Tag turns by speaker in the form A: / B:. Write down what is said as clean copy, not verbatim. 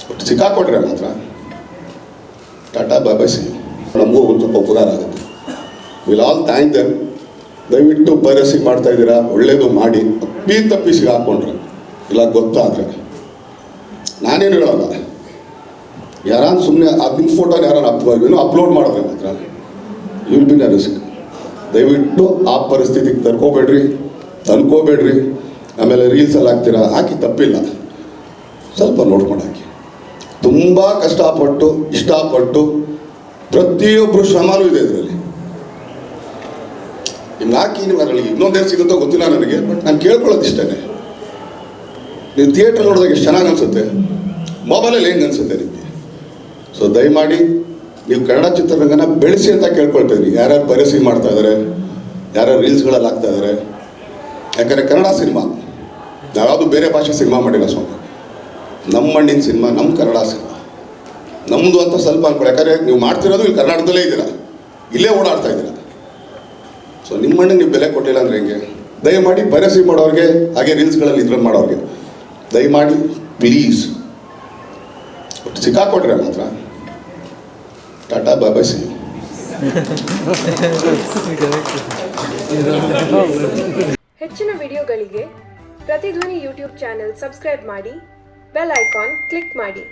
A: But ಸಿಕ್ಕಾಕೊಟ್ರೆ ಮಾತ್ರ ಟಾಟಾ ಬಾಬಾ C ನಮಗೂ ಒಂದು ಸ್ವಲ್ಪ ಉಪಕಾರ ಆಗುತ್ತೆ. Will all thank them. ದಯವಿಟ್ಟು ಪೈರಸಿ ಮಾಡ್ತಾ ಇದ್ದೀರಾ, ಒಳ್ಳೇದು ಮಾಡಿ. ತಪ್ಪಿ ಸಿಗಾಕೊಂಡ್ರೆ ಇಲ್ಲ ಗೊತ್ತಾದರೆ ನಾನೇನು ಹೇಳಲ್ಲ, ಯಾರು ಸುಮ್ಮನೆ ನಿಮ್ಮ ಫೋಟೋನ ಯಾರು ಅಪ್ಲೋಡ್ ಮಾಡಿದ್ರೆ ಮಾತ್ರ ವಿಲ್ ಬಿ ನ ರಿಸ್ಕ್. ದಯವಿಟ್ಟು ಆ ಪರಿಸ್ಥಿತಿಗೆ ತಂದ್ಕೋಬೇಡ್ರಿ. ಆಮೇಲೆ ರೀಲ್ಸಲ್ಲಿ ಹಾಕ್ತೀರಾ, ಹಾಕಿ ತಪ್ಪಿಲ್ಲ, ಸ್ವಲ್ಪ ನೋಡ್ಕೊಂಡು ಹಾಕಿ. ತುಂಬ ಕಷ್ಟಪಟ್ಟು ಇಷ್ಟಪಟ್ಟು ಪ್ರತಿಯೊಬ್ಬರು ಶ್ರಮನೂ ಇದೆ ಇದರಲ್ಲಿ. ನಿಮ್ಗೆ ಹಾಕಿ ನೀವು ಅದರಲ್ಲಿ ಇನ್ನೊಂದೇನು ಸಿಗುತ್ತೋ ಗೊತ್ತಿಲ್ಲ ನನಗೆ, ಬಟ್ ನಾನು ಕೇಳ್ಕೊಳ್ಳೋದು ಇಷ್ಟೇ. ನೀವು ಥಿಯೇಟ್ರ್ ನೋಡಿದಾಗ ಎಷ್ಟು ಚೆನ್ನಾಗಿ ಅನಿಸುತ್ತೆ, ಮೊಬೈಲಲ್ಲಿ ಹೆಂಗೆ ಅನಿಸುತ್ತೆ ನಿಮಗೆ. ಸೊ ದಯಮಾಡಿ ನೀವು ಕನ್ನಡ ಚಿತ್ರರಂಗನ ಬೆಳೆಸಿ ಅಂತ ಕೇಳ್ಕೊಳ್ತೀವಿ. ಯಾರ್ಯಾರು ಪೈರಸಿ ಮಾಡ್ತಾ ಇದ್ದಾರೆ, ಯಾರ್ಯಾರು ರೀಲ್ಸ್ಗಳಲ್ಲಿ ಹಾಕ್ತಾ ಇದ್ದಾರೆ. ಯಾಕಂದರೆ ಕನ್ನಡ ಸಿನಿಮಾ ಯಾವುದು ಬೇರೆ ಭಾಷೆ ಸಿನಿಮಾ ಮಾಡಿಲ್ಲ ಸ್ವಾಮಿ. ನಮ್ಮ ಮಣ್ಣಿನ ಸಿನಿಮಾ, ನಮ್ಮ ಕನ್ನಡ ಸಿನಿಮಾ ನಮ್ಮದು ಅಂತ ಸ್ವಲ್ಪ ಅನ್ಕೊಳ್ಳಿ. ಯಾಕಂದರೆ ನೀವು ಮಾಡ್ತಿರೋದು ಇಲ್ಲಿ ಕರ್ನಾಟಕದಲ್ಲೇ ಇದ್ದೀರಾ, ಇಲ್ಲೇ ಓಡಾಡ್ತಾ ಇದ್ದೀರಾ. ಸೊ ನಿಮ್ಮ ಮಣ್ಣಿಗೆ ನೀವು ಬೆಲೆ ಕೊಟ್ಟಿಲ್ಲ ಅಂದರೆ ಹೆಂಗೆ? ದಯಮಾಡಿ ಪೈರಸಿ ಮಾಡೋರಿಗೆ, ಹಾಗೆ ರೀಲ್ಸ್ಗಳಲ್ಲಿ ಇದ್ರಲ್ಲಿ ಮಾಡೋರಿಗೆ ದಯಮಾಡಿ ಪ್ಲೀಸ್ ಸಿಕ್ಕಾಕೊಟ್ರೆ ಮಾತ್ರ ಟಾಟಾ ಬಾಬಾ ಸಿ.
B: ಹೆಚ್ಚಿನ ವಿಡಿಯೋಗಳಿಗೆ ಪ್ರತಿಧ್ವನಿ ಯೂಟ್ಯೂಬ್ ಚಾನೆಲ್ ಸಬ್ಸ್ಕ್ರೈಬ್ ಮಾಡಿ, ಬೆಲ್ ಐಕಾನ್ ಕ್ಲಿಕ್ ಮಾಡಿ.